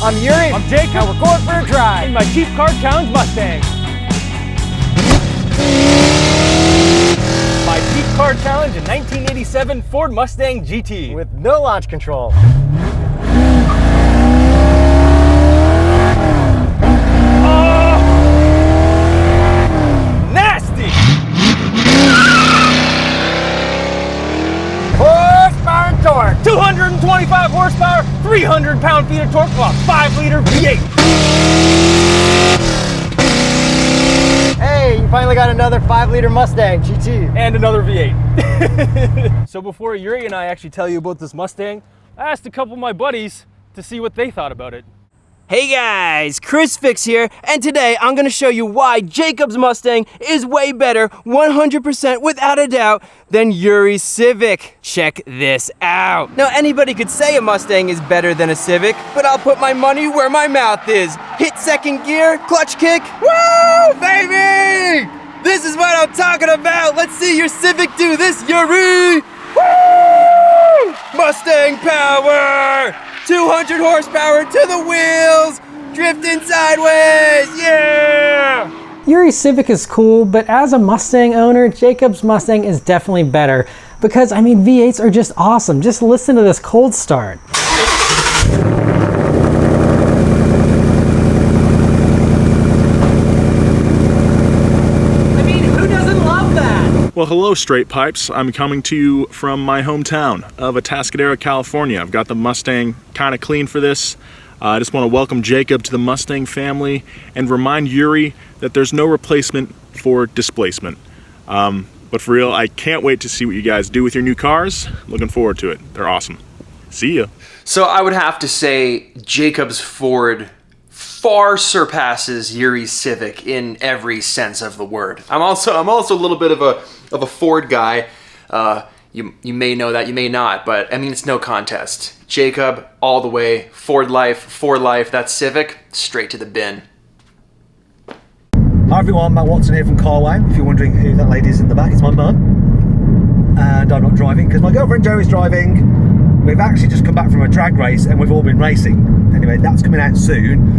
I'm Yuri. I'm Jakub. And we're going for a drive in my Cheap Car Challenge Mustang. My Cheap Car Challenge in 1987 Ford Mustang GT. with no launch control. Nasty! Horsepower and torque. 225 horsepower, 300 pound-feet of torque off 5-liter V8. Hey, you finally got another 5-liter Mustang GT. And another V8. So before Yuri and I actually tell you about this Mustang, I asked a couple of my buddies to see what they thought about it. Hey guys, Chris Fix here, and today I'm gonna show you why Jakub's Mustang is way better, 100% without a doubt, than Yuri's Civic. Check this out. Now anybody could say a Mustang is better than a Civic, but I'll put my money where my mouth is. Hit second gear, clutch kick, woo, baby! This is what I'm talking about. Let's see your Civic do this, Yuri! Woo! Mustang power! 200 horsepower to the wheels, drifting sideways, yeah! Yuri's Civic is cool, but as a Mustang owner, Jakub's Mustang is definitely better because, I mean, V8s are just awesome. Just listen to this cold start. I mean, who doesn't love that? Well, hello, Straight Pipes. I'm coming to you from my hometown of Atascadero, California. I've got the Mustang kind of clean for this. I just want to welcome Jakub to the Mustang family and remind Yuri that there's no replacement for displacement. But for real, I can't wait to see what you guys do with your new cars. Looking forward to it. They're awesome. See ya. So I would have to say Jakub's Ford far surpasses Yuri's Civic in every sense of the word. I'm also a little bit of a Ford guy. You may know that, you may not, but I mean, it's no contest. Jakub all the way, Ford life, for life. That Civic straight to the bin. Hi everyone, Matt Watson here from Carway. If you're wondering who that lady is in the back, it's my mum. And I'm not driving because my girlfriend Jo is driving. We've actually just come back from a drag race and we've all been racing. Anyway, that's coming out soon.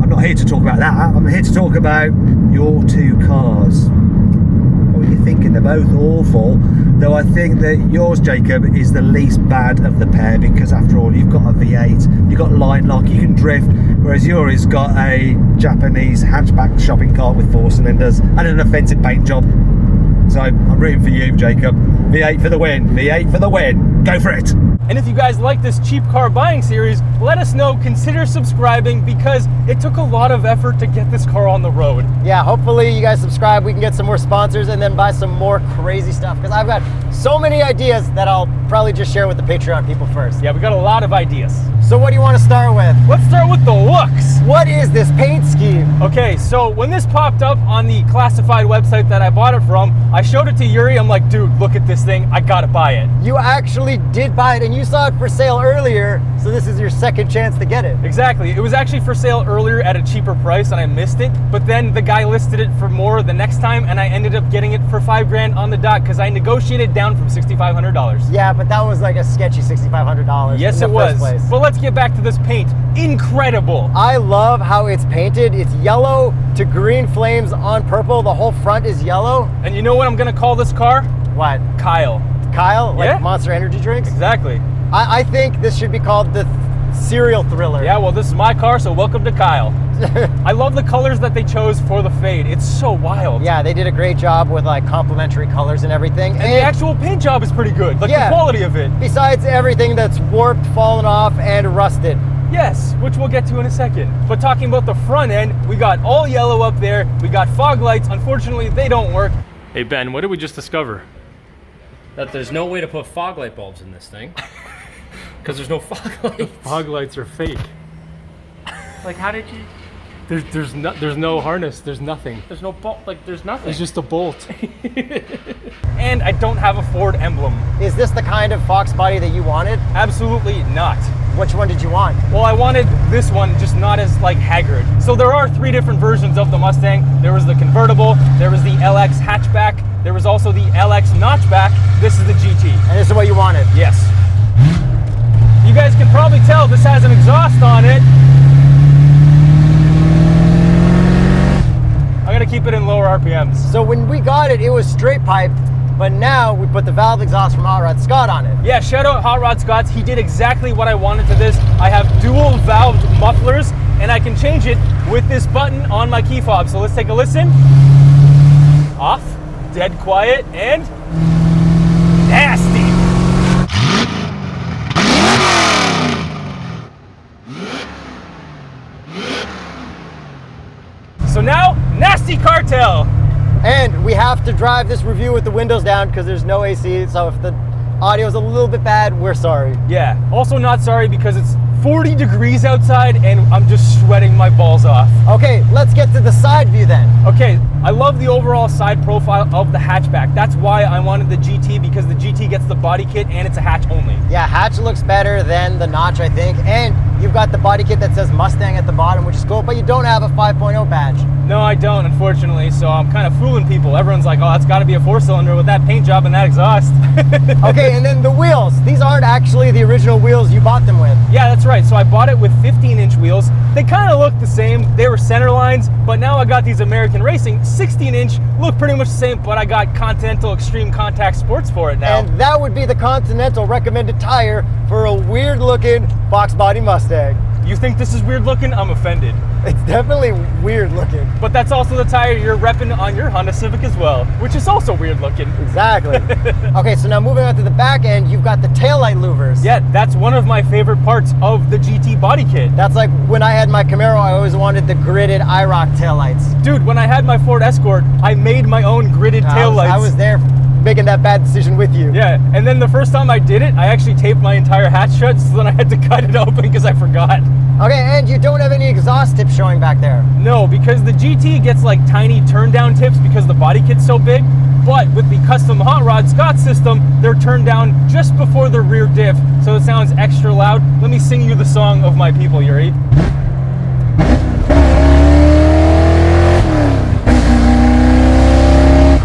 I'm not here to talk about that. I'm here to talk about your two cars. What are you thinking? They're both awful. Though I think that yours, Jakub, is the least bad of the pair because after all, you've got a V8, you've got line lock, you can drift, whereas Yuri's got a Japanese hatchback shopping cart with 4 cylinders and an offensive paint job. So I'm rooting for you, Jakub. V8 for the win, V8 for the win. Go for it. And if you guys like this cheap car buying series, let us know, consider subscribing because it took a lot of effort to get this car on the road. Yeah, hopefully you guys subscribe, we can get some more sponsors and then buy some more crazy stuff because I've got so many ideas that I'll probably just share with the Patreon people first. Yeah, we got a lot of ideas. So what do you want to start with? Let's start with the looks. What is this paint scheme? Okay, so when this popped up on the classified website that I bought it from, I showed it to Yuri. I'm like, dude, look at this thing. I gotta buy it. You actually did buy it and you saw it for sale earlier, so this is your second chance to get it. Exactly. It was actually for sale earlier at a cheaper price and I missed it, but then the guy listed it for more the next time and I ended up getting it for $5 grand on the dot because I negotiated down from $6,500. Yeah, but that was like a sketchy $6,500. Yes, it was. But let's get back to this paint. Incredible. I love how it's painted. It's yellow to green flames on purple. The whole front is yellow. And you know what I'm gonna call this car? What? Kyle. Kyle? Like Yeah. Monster Energy drinks? Exactly. I think this should be called the serial thriller. Yeah, well, this is my car, so welcome to Kyle. I love the colors that they chose for the fade. It's so wild. Yeah, they did a great job with like complementary colors and everything. And the actual paint job is pretty good. Like Yeah. the quality of it. Besides everything that's warped, fallen off, and rusted. Yes, which we'll get to in a second. But talking about the front end, we got all yellow up there. We got fog lights. Unfortunately, they don't work. Hey, Ben, what did we just discover? That there's no way to put fog light bulbs in this thing. Because there's no fog lights. Fog lights are fake. Like, how did you... There's no harness. There's nothing. There's no bolt. Like, there's nothing. It's just a bolt. And I don't have a Ford emblem. Is this the kind of Foxbody that you wanted? Absolutely not. Which one did you want? Well, I wanted this one, just not as like haggard. So there are 3 different versions of the Mustang. There was the convertible, there was the LX hatchback, there was also the LX notchback. This is the GT. And this is what you wanted? Yes. You guys can probably tell this has an exhaust on it. keep it in lower RPMs. So when we got it, it was straight pipe, but now we put the valve exhaust from Hot Rod Scott on it. Yeah, shout out Hot Rod Scott's. He did exactly what I wanted to this. I have dual valved mufflers, and I can change it with this button on my key fob. So let's take a listen. Off, dead quiet, and nasty. So now, nasty cartel. And we have to drive this review with the windows down because there's no AC, so if the audio is a little bit bad, we're sorry. Yeah, also not sorry because it's 40 degrees outside and I'm just sweating my balls off. Okay, let's get to the side view then. Okay, I love the overall side profile of the hatchback. That's why I wanted the GT, because the GT gets the body kit and it's a hatch only. Yeah, hatch looks better than the notch, I think, and you've got the body kit that says Mustang at the bottom, which is cool, but you don't have a 5.0 badge. No, I don't, unfortunately, so I'm kind of fooling people. Everyone's like, oh, it's got to be a 4-cylinder with that paint job and that exhaust. Okay, and then the wheels. These aren't actually the original wheels you bought them with. Yeah, that's right. So I bought it with 15-inch wheels. They kind of look the same. They were center lines, but now I got these American Racing 16-inch, look pretty much the same, but I got Continental Extreme Contact Sports for it now. And that would be the Continental recommended tire for a weird-looking Foxbody Mustang. You think this is weird looking? I'm offended. It's definitely weird looking. But that's also the tire you're repping on your Honda Civic as well, which is also weird looking. Exactly. Okay, so now moving on to the back end, you've got the taillight louvers. Yeah, that's one of my favorite parts of the GT body kit. That's like when I had my Camaro, I always wanted the gridded IROC taillights. Dude, when I had my Ford Escort, I made my own gridded taillights. I was there making that bad decision with you. Yeah, and then the first time I did it, I actually taped my entire hatch shut, so then I had to cut it open because I forgot. Okay, and you don't have any exhaust tips showing back there. No, because the GT gets like tiny turn down tips because the body kit's so big, but with the custom Hot Rod Scott system, they're turned down just before the rear diff, so it sounds extra loud. Let me sing you the song of my people, Yuri.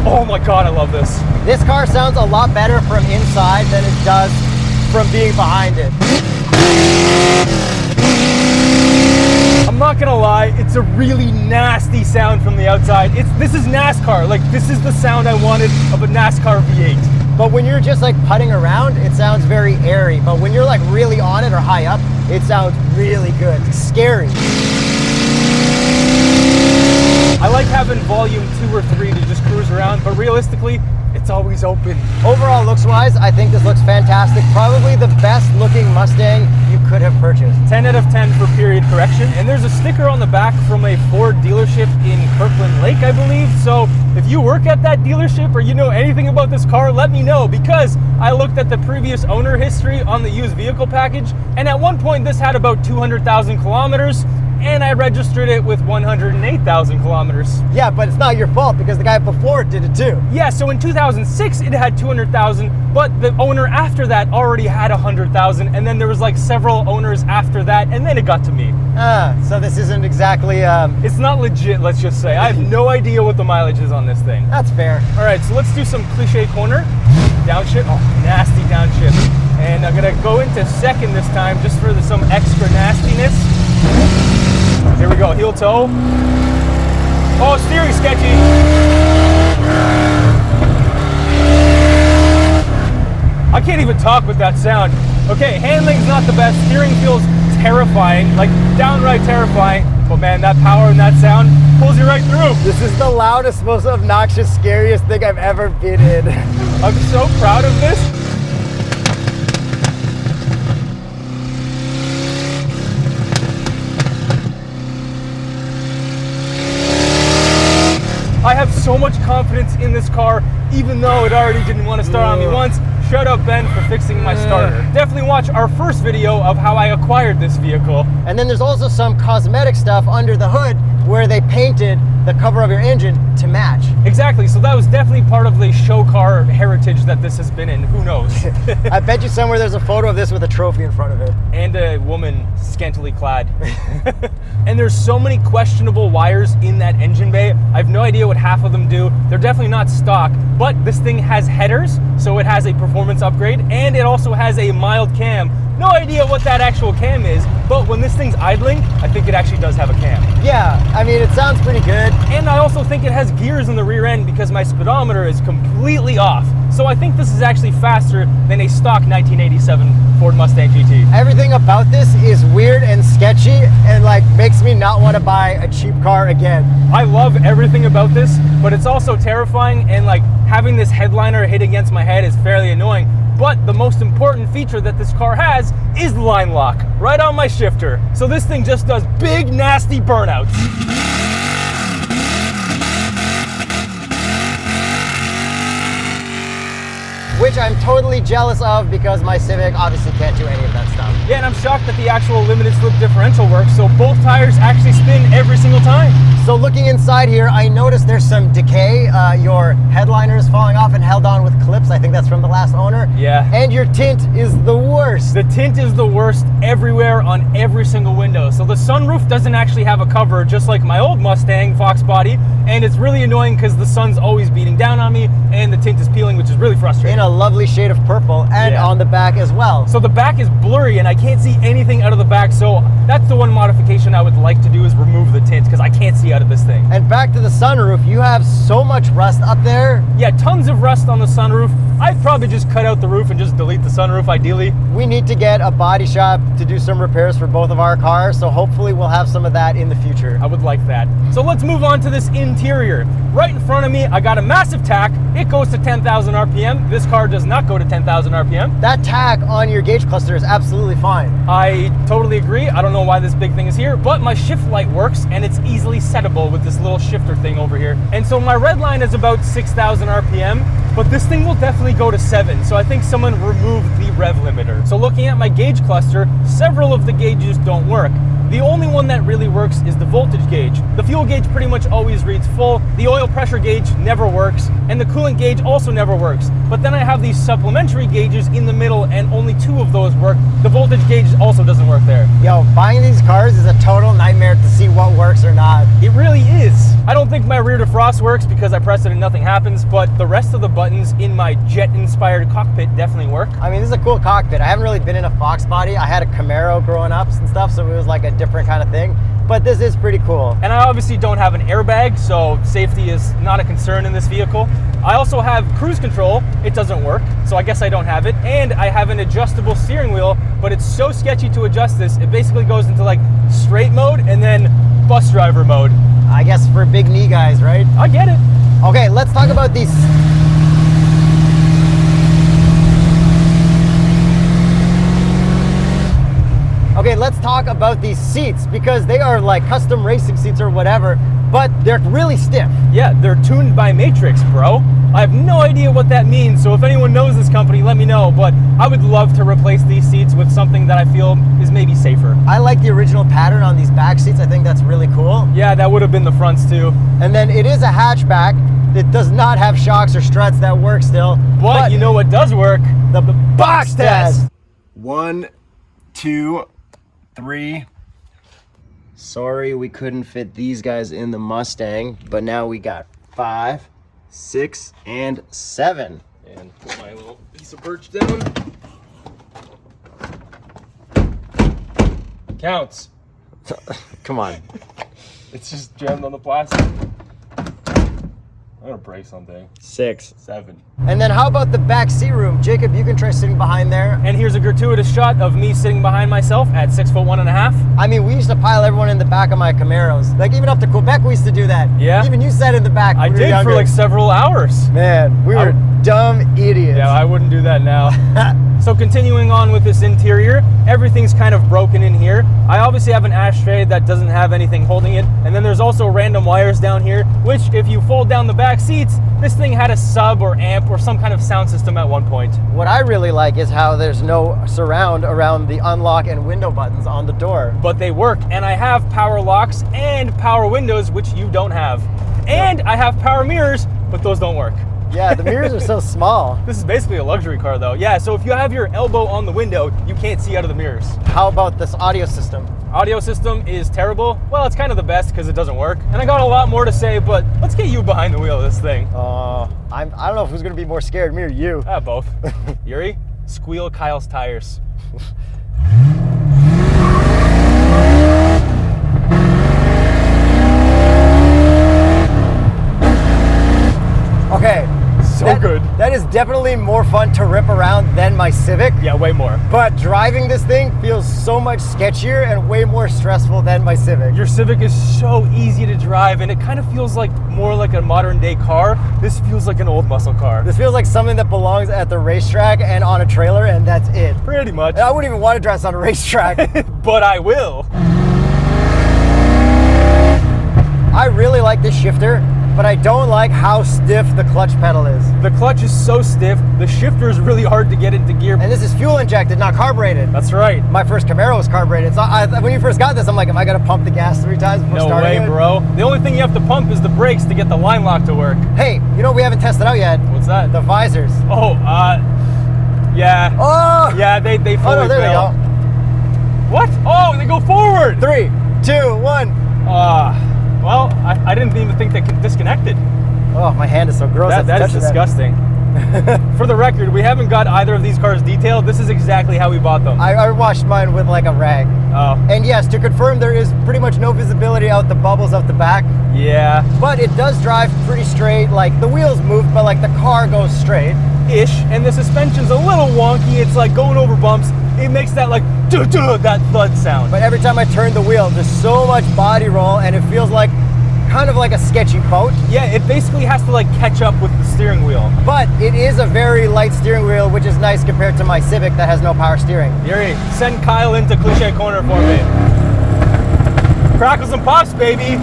Oh my God, I love this. This car sounds a lot better from inside than it does from being behind it. I'm not gonna lie, it's a really nasty sound from the outside. This is NASCAR, like this is the sound I wanted of a NASCAR V8. But when you're just like putting around, it sounds very airy. But when you're like really on it or high up, it sounds really good. It's scary. I like having volume 2 or 3 to just cruise around, but realistically, it's always open. Overall, looks-wise, I think this looks fantastic. Probably the best looking Mustang you could have purchased. 10 out of 10 for period correction. And there's a sticker on the back from a Ford dealership in Kirkland Lake, I believe. So if you work at that dealership or you know anything about this car, let me know, because I looked at the previous owner history on the used vehicle package, and at one point this had about 200,000 kilometers. And I registered it with 108,000 kilometers. Yeah, but it's not your fault because the guy before did it too. Yeah, so in 2006 it had 200,000, but the owner after that already had 100,000, and then there was like several owners after that, and then it got to me. So this isn't exactly... It's not legit, let's just say. I have no idea what the mileage is on this thing. That's fair. All right, so let's do some cliche corner. Downshift, oh, nasty downshift. And I'm gonna go into second this time just for some extra nastiness. Here we go, heel toe. Oh, steering sketchy. I can't even talk with that sound. Okay, handling's not the best. Steering feels terrifying, like downright terrifying. But man, that power and that sound pulls you right through. This is the loudest, most obnoxious, scariest thing I've ever been in. I'm so proud of this. I have so much confidence in this car, even though it already didn't want to start on me once. Shout out Ben for fixing my starter. Definitely watch our first video of how I acquired this vehicle. And then there's also some cosmetic stuff under the hood where they painted the cover of your engine to match. Exactly, so that was definitely part of the show car heritage that this has been in. Who knows? I bet you somewhere there's a photo of this with a trophy in front of it. And a woman scantily clad. And there's so many questionable wires in that engine bay. I have no idea what half of them do. They're definitely not stock, but this thing has headers, so it has a performance upgrade, and it also has a mild cam, No idea what that actual cam is, but when this thing's idling, I think it actually does have a cam. Yeah, I mean, it sounds pretty good. And I also think it has gears in the rear end because my speedometer is completely off. So I think this is actually faster than a stock 1987 Ford Mustang GT. Everything about this is weird and sketchy and like makes me not want to buy a cheap car again. I love everything about this, but it's also terrifying, and like having this headliner hit against my head is fairly annoying. But the most important feature that this car has is the line lock right on my shifter. So this thing just does big, nasty burnouts. Which I'm totally jealous of because my Civic obviously can't do any of that stuff. Yeah, and I'm shocked that the actual limited slip differential works, so both tires actually spin every single time. So looking inside here, I noticed there's some decay. Your headliner is falling off and held on with clips. I think that's from the last owner. Yeah. And your tint is the worst. The tint is the worst everywhere on every single window. So the sunroof doesn't actually have a cover, just like my old Mustang Foxbody, and it's really annoying because the sun's always beating down on me and the tint is peeling, which is really frustrating. In a lovely shade of purple, and Yeah. on the back as well. So the back is blurry and I can't see anything out of the back, so that's the one modification I would like to do, is remove the tint because I can't see out of this thing. And back to the sunroof, you have so much rust up there. Yeah, tons of rust on the sunroof. I'd probably just cut out the roof and just delete the sunroof ideally. We need to get a body shop to do some repairs for both of our cars, so hopefully we'll have some of that in the future. I would like that. So let's move on to this interior. Right in front of me, I got a massive tack. It goes to 10,000 RPM. This car does not go to 10,000 RPM. That tack on your gauge cluster is absolutely fine. I totally agree. I don't know why this big thing is here, but my shift light works and it's easily settable with this little shifter thing over here. And so my red line is about 6,000 RPM, but this thing will definitely go to 7. So I think someone removed the rev limiter. So looking at my gauge cluster, several of the gauges don't work. The only one that really works is the voltage gauge. The fuel gauge pretty much always reads full, the oil pressure gauge never works, and the coolant gauge also never works. But then I have these supplementary gauges in the middle and only 2 of those work. The voltage gauge also doesn't work there. Yo, buying these cars is a total nightmare to see what works or not. It really is. I don't think my rear defrost works because I press it and nothing happens, but the rest of the buttons in my jet-inspired cockpit definitely work. I mean, this is a cool cockpit. I haven't really been in a Foxbody. I had a Camaro growing up and stuff, so it was like a different kind of thing. But this is pretty cool. And I obviously don't have an airbag, so safety is not a concern in this vehicle. I also have cruise control. It doesn't work, so I guess I don't have it. And I have an adjustable steering wheel, but it's so sketchy to adjust this. It basically goes into like straight mode and then bus driver mode. I guess for big knee guys, right? I get it. Okay, let's talk about these. Okay, let's talk about these seats because they are like custom racing seats or whatever, but they're really stiff. Yeah, they're tuned by Matrix, bro. I have no idea what that means, so if anyone knows this company, let me know, but I would love to replace these seats with something that I feel is maybe safer. I like the original pattern on these back seats. I think that's really cool. Yeah, that would have been the fronts too. And then it is a hatchback. It does not have shocks or struts that work still. But you know what does work? The box test. 1, 2, 3. Sorry we couldn't fit these guys in the Mustang, but now we got 5, 6, and 7. And put my little piece of birch down. Counts. Come on. It's just jammed on the plastic. I'm gonna break something. 6. 7. And then how about the back seat room? Jacob, you can try sitting behind there. And here's a gratuitous shot of me sitting behind myself at 6'1.5". I mean, we used to pile everyone in the back of my Camaros. Like even up to Quebec, we used to do that. Yeah. Even you sat in the back. I when we were did for younger. like several hours. Man, we were dumb idiots. Yeah, I wouldn't do that now. So continuing on with this interior, everything's kind of broken in here. I obviously have an ashtray that doesn't have anything holding it. And then there's also random wires down here, which if you fold down the back seats, this thing had a sub or amp or some kind of sound system at one point. What I really like is how there's no surround around the unlock and window buttons on the door. But they work, and I have power locks and power windows, which you don't have. And I have power mirrors, but those don't work. Yeah, the mirrors are so small. This is basically a luxury car though. Yeah, so if you have your elbow on the window, you can't see out of the mirrors. How about this audio system? Audio system is terrible. Well, it's kind of the best because it doesn't work. And I got a lot more to say, but let's get you behind the wheel of this thing. I don't know who's gonna be more scared, me or you. Both. Yuri, squeal Kyle's tires. Okay. So good. That is definitely more fun to rip around than my Civic. Yeah, way more. But driving this thing feels so much sketchier and way more stressful than my Civic. Your Civic is so easy to drive, and it kind of feels like more like a modern day car. This feels like an old muscle car. This feels like something that belongs at the racetrack and on a trailer, and that's it. Pretty much. I wouldn't even want to drive this on a racetrack. But I will. I really like this shifter, but I don't like how stiff the clutch pedal is. The clutch is so stiff, the shifter is really hard to get into gear. And this is fuel injected, not carbureted. That's right. My first Camaro was carbureted. So when you first got this, I'm like, am I gonna pump the gas 3 times before No starting way, it? bro. The only thing you have to pump is the brakes to get the line lock to work. Hey, you know what we haven't tested out yet? What's that? The visors. Oh, yeah. Oh! Yeah, they fully Oh no, there they fail. go. What? Oh, they go forward. 3, 2, 1. Well, I didn't even think they disconnected. Oh, my hand is so gross. That is disgusting. For the record, we haven't got either of these cars detailed. This is exactly how we bought them. I washed mine with like a rag. Oh. And yes, to confirm, there is pretty much no visibility out the bubbles out the back. Yeah. But it does drive pretty straight. Like the wheels move, but like the car goes straight. Ish. And the suspension's a little wonky. It's like going over bumps. It makes that like duh-duh, that thud sound. But every time I turn the wheel, there's so much body roll, and it feels like kind of like a sketchy boat. Yeah, it basically has to like catch up with the steering wheel. But it is a very light steering wheel, which is nice compared to my Civic that has no power steering. Yuri, send Kyle into Cliche Corner for me. Crackles and pops, baby.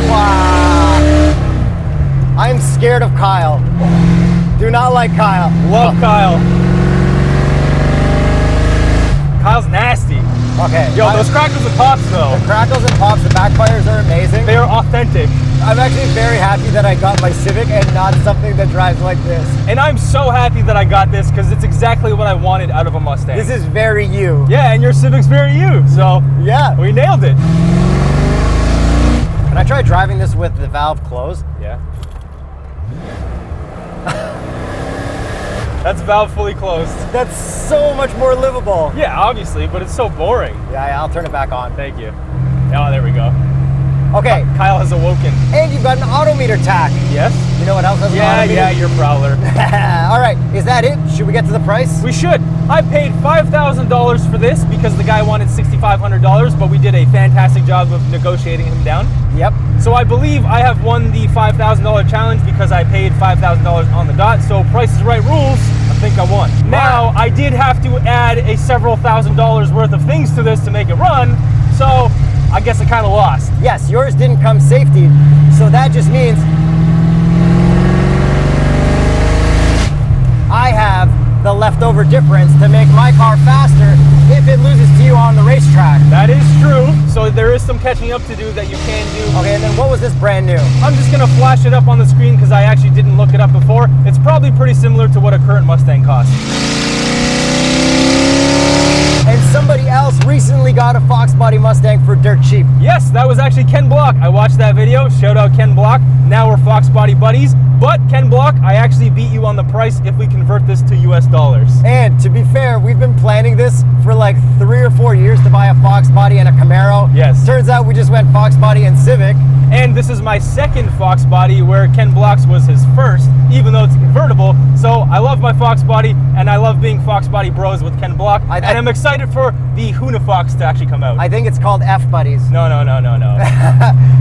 Wow. I'm scared of Kyle. Do not like Kyle. Love Kyle. Kyle's nasty. Okay. Yo, those crackles and pops though. The crackles and pops, the backfires are amazing. They are authentic. I'm actually very happy that I got my Civic and not something that drives like this. And I'm so happy that I got this because it's exactly what I wanted out of a Mustang. This is very you. Yeah, and your Civic's very you. So Yeah. we nailed it. Can I try driving this with the valve closed? Yeah. That's valve fully closed. That's so much more livable. Yeah, obviously, but it's so boring. Yeah, I'll turn it back on. Thank you. Oh, there we go. Okay, Kyle has awoken. and you've got an odometer tack. Yes? You know what else has an odometer? Yeah, your prowler. All right, is that it? Should we get to the price? We should. I paid $5,000 for this because the guy wanted $6,500, but we did a fantastic job of negotiating him down. Yep. So I believe I have won the $5,000 challenge because I paid $5,000 on the dot. So Price is Right rules, I think I won. Now, I did have to add a several $1,000s worth of things to this to make it run. So I guess I kind of lost. Yes, yours didn't come safety, so that just means I have the leftover difference to make my car faster if it loses to you on the racetrack. That is true. So there is some catching up to do that you can do. Okay, and then what was this brand new? I'm just gonna flash it up on the screen because I actually didn't look it up before. It's probably pretty similar to what a current Mustang costs. And somebody else recently got a Foxbody Mustang for dirt cheap. Yes, that was actually Ken Block. I watched that video. Shout out Ken Block. Now we're Foxbody buddies. But Ken Block, I actually beat you on the price if we convert this to US dollars. And to be fair, we've been planning this for like 3 or 4 years to buy a Foxbody and a Camaro. Yes. Turns out we just went Foxbody and Civic. And this is my second Foxbody where Ken Block's was his first, even though it's convertible. So I love my Foxbody and I love being Foxbody bros with Ken Block. And I'm excited for the Huna Fox to actually come out. I think it's called F-Buddies. No.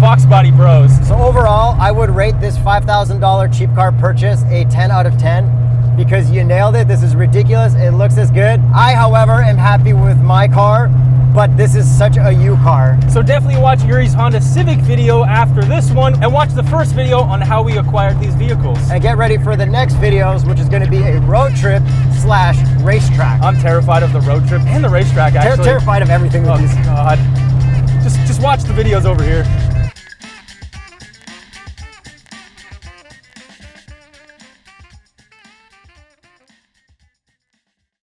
Foxbody bros. So overall, I would rate this $5,000 cheap car purchase a 10 out of 10 because you nailed it. This is ridiculous. It looks as good. I, however, am happy with my car, but this is such a you car. So definitely watch Yuri's Honda Civic video after this one and watch the first video on how we acquired these vehicles. And get ready for the next videos, which is going to be a road trip / racetrack. I'm terrified of the road trip and the racetrack, actually. Terrified of everything with Oh, these. God. Just watch the videos over here.